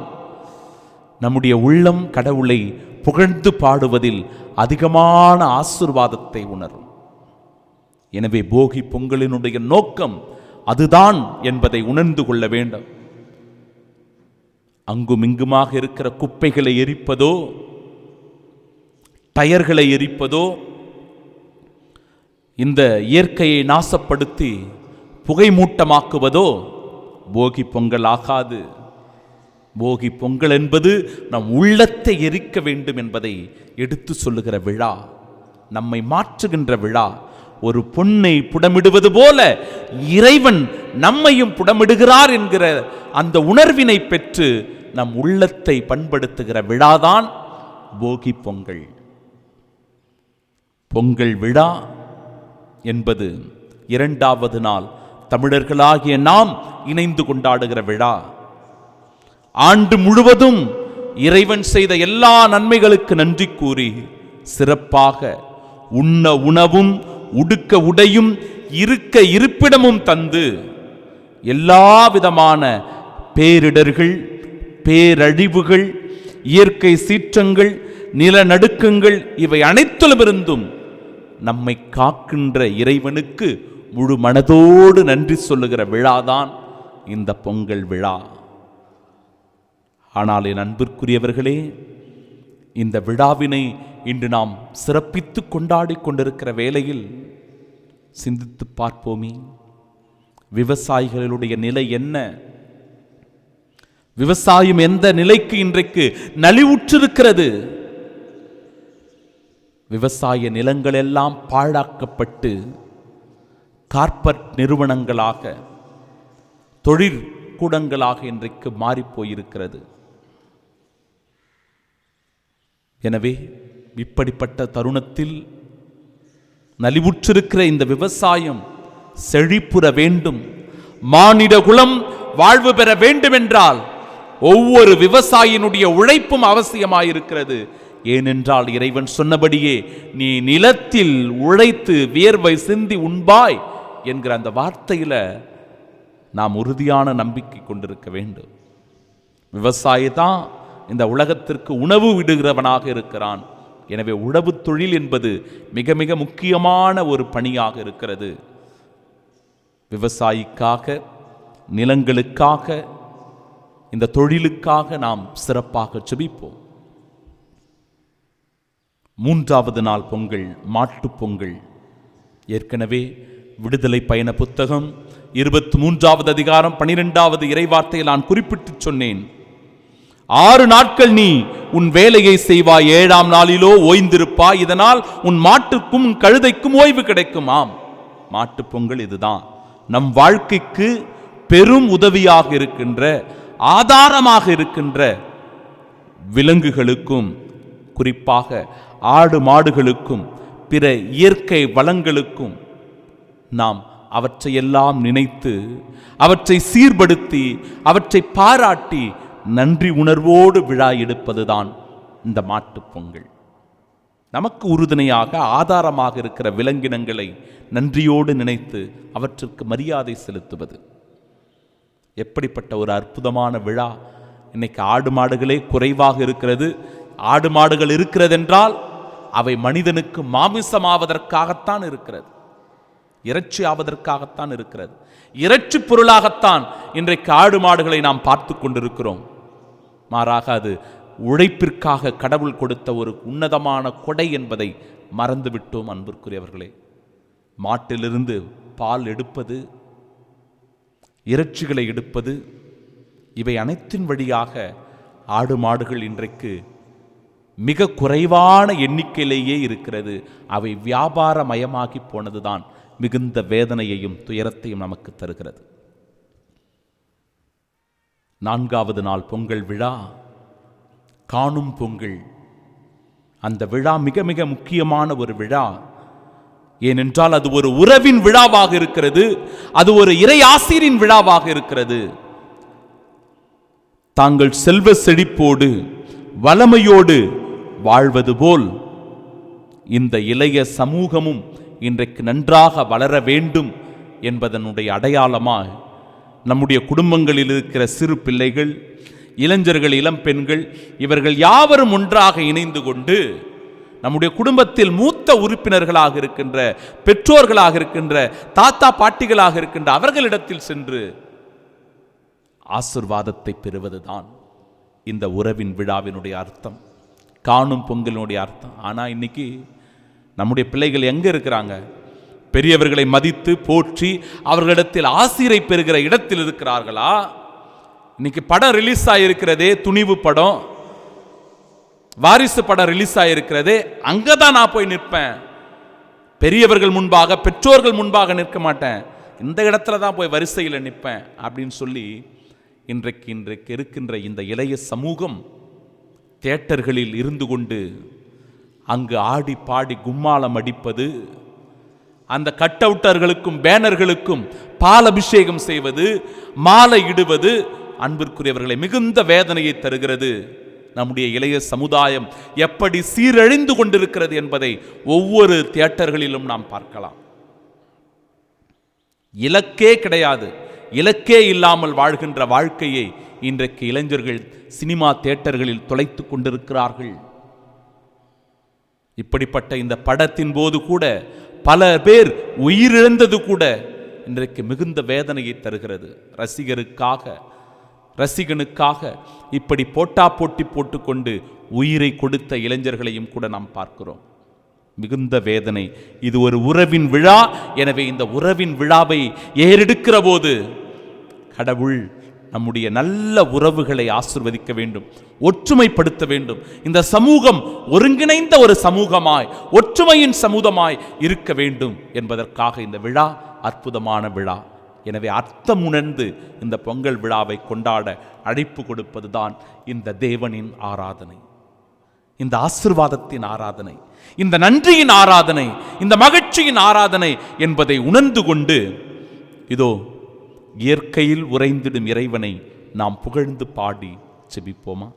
நம்முடைய உள்ளம் கடவுளை புகழ்ந்து பாடுவதில் அதிகமான ஆசீர்வாதத்தை உணரும். எனவே போகி பொங்கலினுடைய நோக்கம் அதுதான் என்பதை உணர்ந்து கொள்ள வேண்டும். அங்கும் இங்குமாக இருக்கிற குப்பைகளை எரிப்பதோ, டயர்களை எரிப்பதோ, இந்த இயற்கையை நாசப்படுத்தி புகை மூட்டமாக்குவதோ போகி பொங்கல் ஆகாது. போகி பொங்கல் என்பது நம் உள்ளத்தை எரிக்க வேண்டும் என்பதை எடுத்து சொல்லுகிற விழா, நம்மை மாற்றுகின்ற விழா. ஒரு பொன்னை புடமிடுவது போல இறைவன் நம்மையும் புடமிடுகிறார் என்கிற அந்த உணர்வினை பெற்று நம் உள்ளத்தை பண்படுத்துகிற விழாதான் போகி பொங்கல். பொங்கல் விழா என்பது இரண்டாவது நாள் தமிழர்களாகிய நாம் இணைந்து கொண்டாடுகிற விழா. ஆண்டு முழுவதும் இறைவன் செய்த எல்லா நன்மைகளுக்கு நன்றி கூறி சிறப்பாக உண்ண உணவும், உடுக்க உடையும், இருக்க இருப்பிடமும் தந்து எல்லா விதமான பேரிடர்கள், பேரழிவுகள், இயற்கை சீற்றங்கள், நிலநடுக்கங்கள் இவை அனைத்திலுமிருந்தும் நம்மை காக்கின்ற இறைவனுக்கு முழு மனதோடு நன்றி சொல்லுகிற விழாதான் இந்த பொங்கல் விழா. ஆனால் என் அன்பிற்குரியவர்களே, இந்த விழாவினை இன்று நாம் சிறப்பித்து கொண்டாடி கொண்டிருக்கிற வேளையில் சிந்தித்து பார்ப்போமே, விவசாயிகளுடைய நிலை என்ன? விவசாயம் எந்த நிலைக்கு இன்றைக்கு நலிவுற்றிருக்கிறது? விவசாய நிலங்கள் எல்லாம் பாழாக்கப்பட்டு கார்ப்பரேட் நிறுவனங்களாக, தொழிற்கூடங்களாக இன்றைக்கு மாறிப்போயிருக்கிறது. எனவே இப்படிப்பட்ட தருணத்தில் நலிவுற்றிருக்கிற இந்த விவசாயம் செழிப்புற வேண்டும், மானிட குலம் வாழ்வு பெற வேண்டும் என்றால் ஒவ்வொரு விவசாயினுடைய உழைப்பும் அவசியமாயிருக்கிறது. ஏனென்றால் இறைவன் சொன்னபடியே நீ நிலத்தில் உழைத்து வியர்வை சிந்தி உண்பாய் என்கிற அந்த வார்த்தையில நாம் உறுதியான நம்பிக்கை கொண்டிருக்க வேண்டும். விவசாயி தான் இந்த உலகத்திற்கு உணவு விடுகிறவனாக இருக்கிறான். எனவே உழவு தொழில் என்பது மிக மிக முக்கியமான ஒரு பணியாக இருக்கிறது. விவசாயிக்காக, நிலங்களுக்காக, இந்த தொழிலுக்காக நாம் சிறப்பாக ஜெபிப்போம். மூன்றாவது நாள் பொங்கல், மாட்டுப் பொங்கல். ஏற்கனவே விடுதலை பயண புத்தகம் 23வது அதிகாரம் 12வது இறைவார்த்தையில் நான் குறிப்பிட்டு சொன்னேன். 6 நாட்கள் நீ உன் வேலையை செய்வாய், 7ஆம் நாளிலோ ஓய்ந்திருப்பாய், இதனால் உன் மாட்டுக்கும் கழுதைக்கும் ஓய்வு கிடைக்கும். ஆம், மாட்டுப் பொங்கல் இதுதான் நம் வாழ்க்கைக்கு பெரும் உதவியாக இருக்கின்ற, ஆதாரமாக இருக்கின்ற விலங்குகளுக்கும், குறிப்பாக ஆடு மாடுகளுக்கும் பிற இயற்கை வளங்களுக்கும் நாம் அவற்றையெல்லாம் நினைத்து, அவற்றை சீர்படுத்தி, அவற்றை பாராட்டி நன்றி உணர்வோடு விழா எடுப்பதுதான் இந்த மாட்டுப் பொங்கல். நமக்கு உறுதுணையாக, ஆதாரமாக இருக்கிற விலங்கினங்களை நன்றியோடு நினைத்து அவற்றிற்கு மரியாதை செலுத்துவது எப்படிப்பட்ட ஒரு அற்புதமான விழா. இன்னைக்கு ஆடு மாடுகளே குறைவாக இருக்கிறது. ஆடு மாடுகள் இருக்கிறதென்றால் அவை மனிதனுக்கு மாமிசமாவதற்காகத்தான் இருக்கிறது, இறைச்சி ஆவதற்காகத்தான் இருக்கிறது. இறைச்சி பொருளாகத்தான் இன்றைக்கு ஆடு மாடுகளை நாம் பார்த்து கொண்டிருக்கிறோம். மாறாக அது உழைப்பிற்காக கடவுள் கொடுத்த ஒரு உன்னதமான கொடை என்பதை மறந்துவிட்டோம். அன்பிற்குரியவர்களே, மாட்டிலிருந்து பால் எடுப்பது, இறைச்சிகளை எடுப்பது, இவை அனைத்தின் வழியாக ஆடு மாடுகள் இன்றைக்கு மிக குறைவான எண்ணிக்கையிலேயே இருக்கிறது. அவை வியாபாரமயமாகி போனதுதான் மிகுந்த வேதனையையும் துயரத்தையும் நமக்கு தருகிறது. 4வது நாள் பொங்கல் விழா, காணும் பொங்கல். அந்த விழா மிக மிக முக்கியமான ஒரு விழா. ஏனென்றால் அது ஒரு உறவின் விழாவாக இருக்கிறது, அது ஒரு இறை ஆசிரியின் விழாவாக இருக்கிறது. தாங்கள் செல்வ செழிப்போடு வளமையோடு வாழ்வது போல் இந்த இளைய சமூகமும் இன்றைக்கு நன்றாக வளர வேண்டும் என்பதனுடைய அடையாளமாக நம்முடைய குடும்பங்களில் இருக்கிற சிறு பிள்ளைகள், இளைஞர்கள், இளம் பெண்கள் இவர்கள் யாவரும் ஒன்றாக இணைந்து கொண்டு நம்முடைய குடும்பத்தில் மூத்த உறுப்பினர்களாக இருக்கின்ற, பெற்றோர்களாக இருக்கின்ற, தாத்தா பாட்டிகளாக இருக்கின்ற அவர்களிடத்தில் சென்று ஆசீர்வாதத்தை பெறுவதுதான் இந்த உறவின் விழாவினுடைய அர்த்தம், காணும் பொங்கலினுடைய அர்த்தம். ஆனால் இன்னைக்கு நம்முடைய பிள்ளைகள் எங்க இருக்கிறாங்க? பெரியவர்களை மதித்து போற்றி அவர்களிடத்தில் ஆசீரை பெறுகிற இடத்தில் இருக்கிறார்களா? இன்னைக்கு படம் ரிலீஸ் ஆகிருக்கிறதே, துணிவு படம், வாரிசு படம் ரிலீஸ் ஆகிருக்கிறதே, அங்கதான் நான் போய் நிற்பேன். பெரியவர்கள் முன்பாக, பெற்றோர்கள் முன்பாக நிற்க மாட்டேன், இந்த இடத்துல தான் போய் வரிசையில் நிற்பேன் அப்படின்னு சொல்லி இன்றைக்கு இருக்கின்ற இந்த இளைய சமூகம் தியேட்டர்களில் இருந்து கொண்டு அங்கு ஆடி பாடி கும்மாளம் அடிப்பது, அந்த கட் அவுட்டர்களுக்கும் பேனர்களுக்கும் பால் அபிஷேகம் செய்வது, மாலை இடுவது அன்பிற்குரியவர்களை மிகுந்த வேதனையை தருகிறது. நம்முடைய இளைய சமுதாயம் எப்படி சீரழிந்து கொண்டிருக்கிறது என்பதை ஒவ்வொரு தியேட்டர்களிலும் நாம் பார்க்கலாம். இலக்கே கிடையாது, இலக்கே இல்லாமல் வாழ்கின்ற வாழ்க்கையை இன்றைக்கு இளைஞர்கள் சினிமா தியேட்டர்களில் தொலைத்துக் கொண்டிருக்கிறார்கள். இப்படிப்பட்ட இந்த படத்தின் போது கூட பல பேர் உயிரிழந்தது கூட இன்றைக்கு மிகுந்த வேதனையை தருகிறது. ரசிகனுக்காக இப்படி போட்டா போட்டி போட்டுக்கொண்டு உயிரை கொடுத்த இளைஞர்களையும் கூட நாம் பார்க்கிறோம். மிகுந்த வேதனை. இது ஒரு உறவின் விழா. எனவே இந்த உறவின் விழாவை ஏறெடுக்கிற போது கடவுள் நம்முடைய நல்ல உறவுகளை ஆசீர்வதிக்க வேண்டும், ஒற்றுமைப்படுத்த வேண்டும். இந்த சமூகம் ஒருங்கிணைந்த ஒரு சமூகமாய், ஒற்றுமையின் சமூகமாய் இருக்க வேண்டும் என்பதற்காக இந்த விழா அற்புதமான விழா. எனவே அர்த்தம் உணர்ந்து இந்த பொங்கல் விழாவை கொண்டாட அழைப்பு கொடுப்பதுதான் இந்த தேவனின் ஆராதனை, இந்த ஆசீர்வாதத்தின் ஆராதனை, இந்த நன்றியின் ஆராதனை, இந்த மகிழ்ச்சியின் ஆராதனை என்பதை உணர்ந்து கொண்டு இதோ இயற்கையில் உறைந்திடும் இறைவனை நாம் புகழ்ந்து பாடி செபிப்போமா?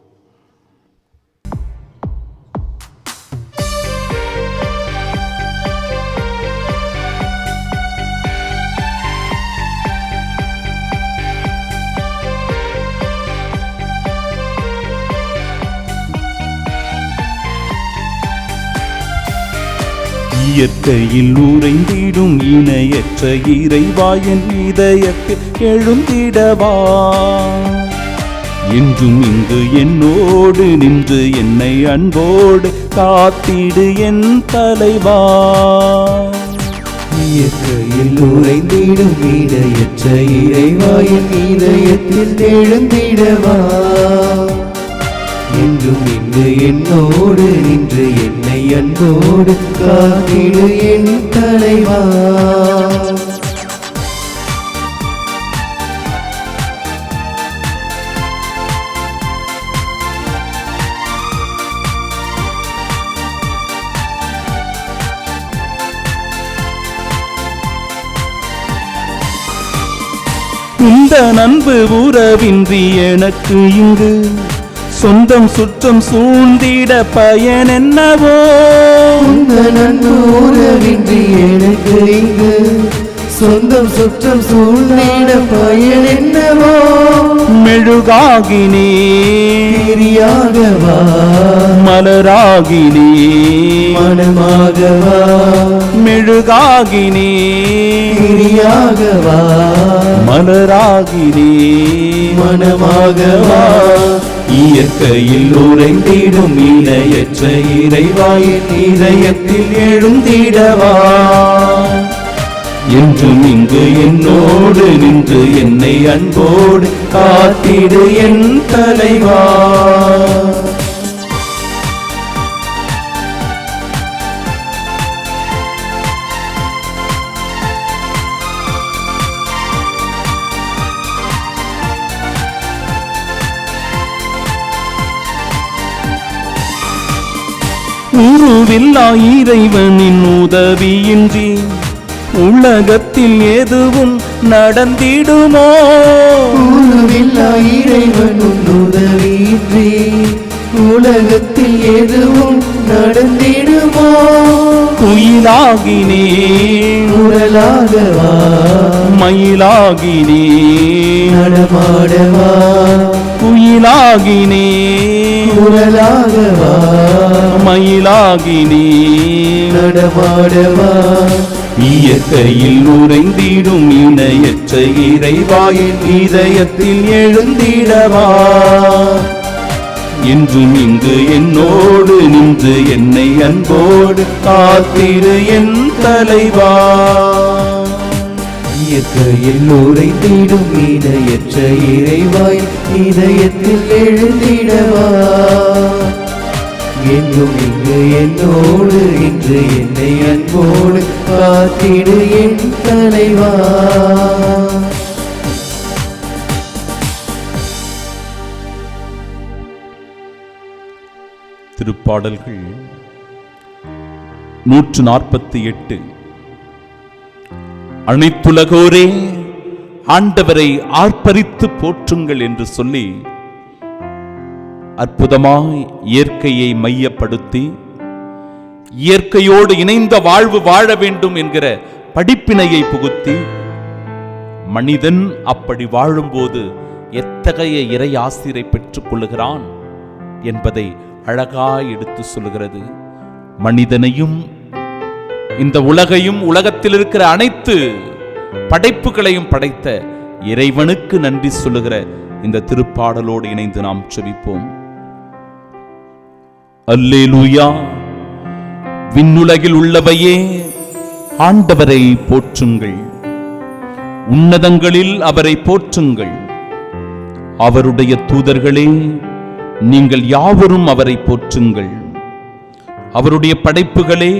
இயற்கையில் உறைந்திடும் இணையற்ற இறைவாயன் இதயத்தில் எழுந்திடவா, என்றும் இங்கு என்னோடு நின்று என்னை அன்போடு காத்திடு என் தலைவா. இயற்கையில் உறைந்திடும் இணையற்ற இறைவாயன் இதயத்தில் எழுந்திடவா, என்றும் இங்கு என்னோடு நின்று என்னை அன்போடு காத்திடு என் தலைவா. இந்த நண்பு உறவின்றி எனக்கு இங்கு சொந்தம் சுற்றம் சூழ்ந்திட பயன் என்னவோ. இந்த நண்பு உறவின்றி எனக்கு இங்கு சொந்தம் சுற்றம் சூழ்ந்திட பயன் என்னவோ. மெழுகாகினே திரியாகவா, மலராகினே மனமாகவா, மெழுகாகினே திரியாகவா, மலராகினே மனமாகவா. இயற்கையில் உறைந்திடும் இணையற்ற இறைவாயின் இதயத்தில் எழுந்திடவா, என்றும் இங்கு என்னோடு நின்று என்னை அன்போடு காத்திடு என் தலைவா. உருவில்லா இறைவனின் உதவியின்றி உலகத்தில் எதுவும் நடந்திடுமோ? உருவில்லா இறைவனும் உதவியின்றி உலகத்தில் எதுவும் நடந்திடுமோ? குயிலாகினேன் குரலாகவா மயிலாகினேன் நடமாடவா? குயிலாகினேன் குரலாகவா மயிலாகினேன் நடமாடவா? இயற்கையில் உறைந்திடும் இணையற்ற இறைவாயின் இதயத்தில் எழுந்திடவா? என்றும் இங்கு என்னோடு நின்று என்னை அன்போடு காத்திடு என் தலைவா. இயற்கையில் உறைந்திடும் இணையற்ற இறைவாய் இதயத்தில் எழுந்திடவா? என்றும் இங்கு என்னோடு இன்று என்னை அன்போடு காத்திடு என் தலைவா. திருப்பாடல்கள் 148. அனைத்துலகோரே ஆண்டவரை ஆர்ப்பரித்து போற்றுங்கள் என்று சொல்லி அற்புதமாய் இயற்கையை மையப்படுத்தி இயற்கையோடு இணைந்த வாழ்வு வாழ வேண்டும் என்கிற படிப்பினையை புகுத்தி மனிதன் அப்படி வாழும்போது எத்தகைய இறை ஆசிரை பெற்றுக் கொள்ளுகிறான் என்பதை அழகாய் எடுத்து சொல்லுகிறது. மனிதனையும் இந்த உலகையும் உலகத்தில் இருக்கிற அனைத்து படைப்புகளையும் படைத்த இறைவனுக்கு நன்றி சொல்லுகிற இந்த திருப்பாடலோடு இணைந்து நாம் செபிப்போம். அல்லேலூயா. விண்ணுலகில் உள்ளவையே ஆண்டவரை போற்றுங்கள், உன்னதங்களில் அவரை போற்றுங்கள். அவருடைய தூதர்களே நீங்கள் யாவரும் அவரை போற்றுங்கள். அவருடைய படைப்புகளே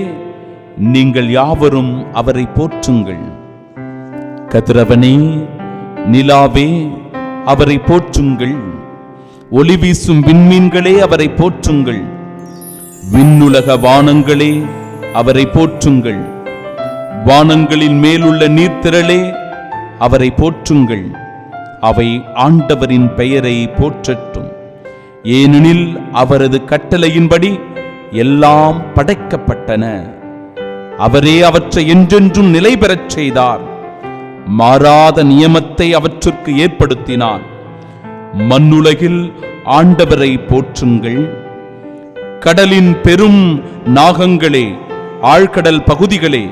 நீங்கள் யாவரும் அவரை போற்றுங்கள். கதிரவனே நிலாவே அவரை போற்றுங்கள். ஒளி வீசும் விண்மீன்களே அவரை போற்றுங்கள். விண்ணுலக வானங்களே அவரை போற்றுங்கள். வானங்களின் மேலுள்ள நீர்த்திரளே அவரை போற்றுங்கள். அவை ஆண்டவரின் பெயரை போற்றட்டும். ஏனெனில் அவரது கட்டளையின்படி எல்லாம் படைக்கப்பட்டன. அவரே அவற்றை என்றென்றும் நிலை பெறச் செய்தார். மாறாத நியமத்தை அவற்றிற்கு ஏற்படுத்தினார். மண்ணுலகில் ஆண்டவரை போற்றுங்கள். கடலின் பெரும் நாகங்களே, ஆழ்கடல் பகுதிகளே,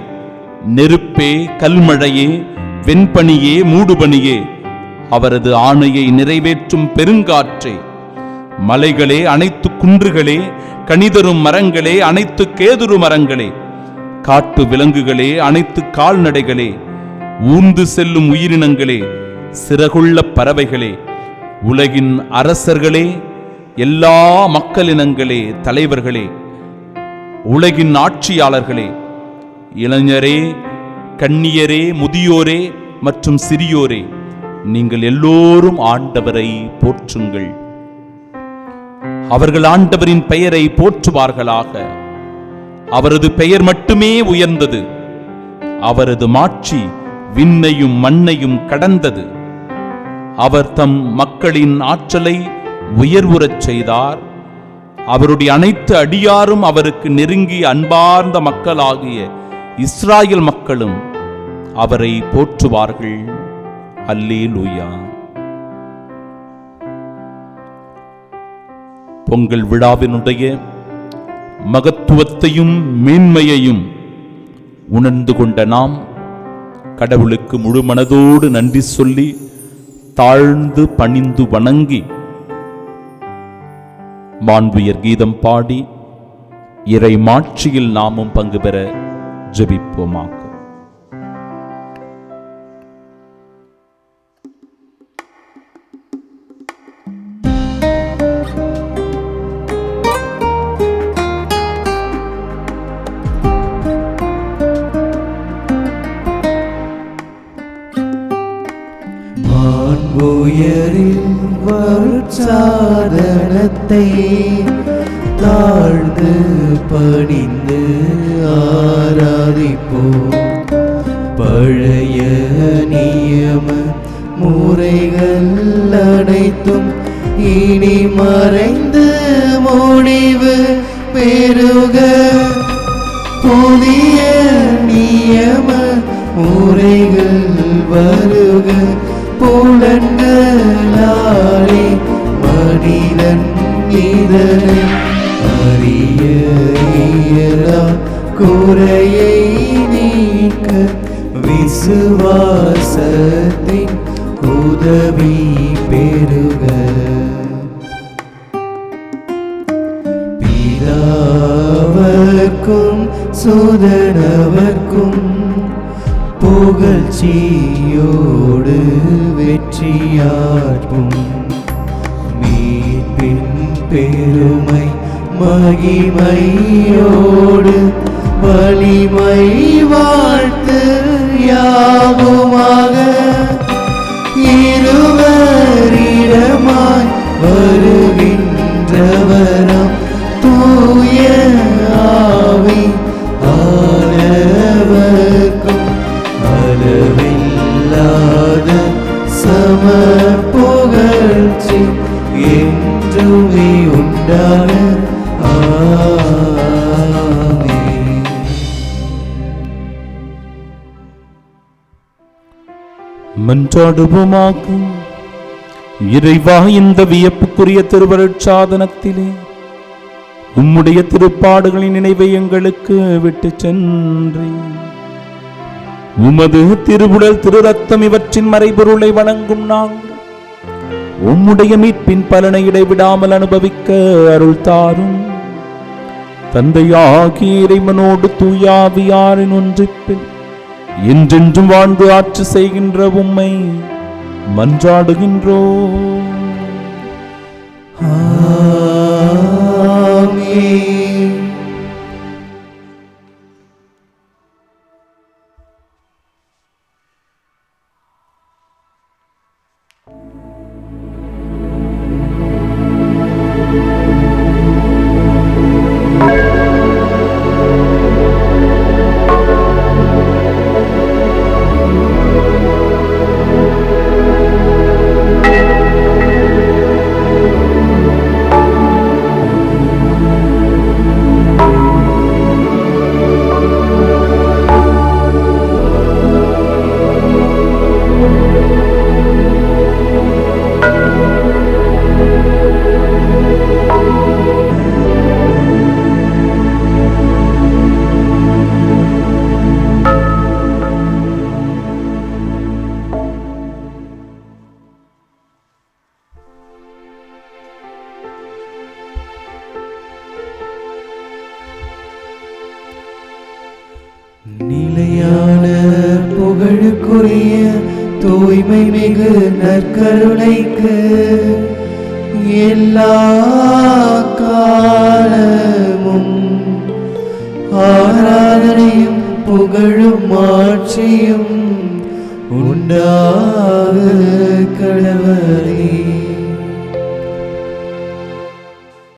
நெருப்பே, கல்மழையே, வெண்பனியே, மூடுபனியே, அவரது ஆணையை நிறைவேற்றும் பெருங்காற்றே, மலைகளே, அனைத்து குன்றுகளே, கனிதரும் மரங்களே, அனைத்து கேதுரு மரங்களே, காட்டு விலங்குகளே, அனைத்து கால்நடைகளே, ஊர்ந்து செல்லும் உயிரினங்களே, சிறகுள்ள பறவைகளே, உலகின் அரசர்களே, எல்லா மக்களினங்களே, தலைவர்களே, உலகின் ஆட்சியாளர்களே, இளைஞரே, கன்னியரே, முதியோரே மற்றும் சிறியோரே, நீங்கள் எல்லோரும் ஆண்டவரை போற்றுங்கள். அவர்கள் ஆண்டவரின் பெயரை போற்றுவார்களாக. அவரது பெயர் மட்டுமே உயர்ந்தது. அவரது மாட்சி விண்ணையும் மண்ணையும் கடந்தது. அவர் தம் மக்களின் ஆற்றலை உயர்வுறச் செய்தார். அவருடைய அனைத்து அடியாரும் அவருக்கு நெருங்கி அன்பார்ந்த மக்களாகிய இஸ்ராயல் மக்களும் அவரை போற்றுவார்கள். அல்லேலூயா. பொங்கல் விழாவினுடைய மகத்துவத்தையும் மேன்மையையும் உணர்ந்து கொண்ட நாம் கடவுளுக்கு முழு மனதோடு நன்றி சொல்லி தாழ்ந்து பணிந்து வணங்கி மாண்புயர் கீதம் பாடி இறை மாட்சியில் நாமும் பங்கு பெற ஜெபிப்போமாக. உயரின் வருட்சாதனத்தை தாழ்ந்து பணிந்து ஆராதிப்போம். பழைய நியம முறைகள் அனைத்தும் இனி மறைந்து முடிவு பெறுக. புதிய நியம முறைகள் வருக. புலன்களாலே மனிதன் இதனை அறிய இயலா. குறையை நீக்க விசுவாசத்தின் உதவி பெறுக. பிதாவர்க்கும் சுதனவர்க்கும் புகழ்ச்சியோடு வெற்றியாற்றும். மீட்பின் பெருமை மகிமையோடு வலிமை வாழ்த்து யாவுமாக. இருவரிடமாய் வருகின்றவரம் தூய ஆவி ஆனவர்க்கும் அளவில்லாத சம புகழ்ச்சி என்றுமே உண்டாக. ஆமென். மன்றாடுவோமாக. இறைவா, இந்த வியப்புக்குரிய திருவருட்சாதனத்திலே உம்முடைய திருப்பாடுகளின் நினைவை எங்களுக்கு விட்டு சென்றேன். உமது திருவுடல் திரு ரத்தம் இவற்றின் மறைபொருளை வணங்கும் நாங்கள் உம்முடைய மீட்பின் பலனை இடைவிடாமல் அனுபவிக்க அருள் தாரும். தந்தையாகிய இறைவனோடு தூயாவியாரின் ஒன்றிப்பில் என்றென்றும் வாழ்ந்து ஆட்சி செய்கின்ற உம்மை மன்றாடுகின்றோம். ஆமென். நிலையான புகழுக்குரிய தூய்மை மிகு நற்கருணைக்கு எல்லா காலமும் ஆராதனையும் புகழும் ஆட்சியும் உண்டாக கடவுளே.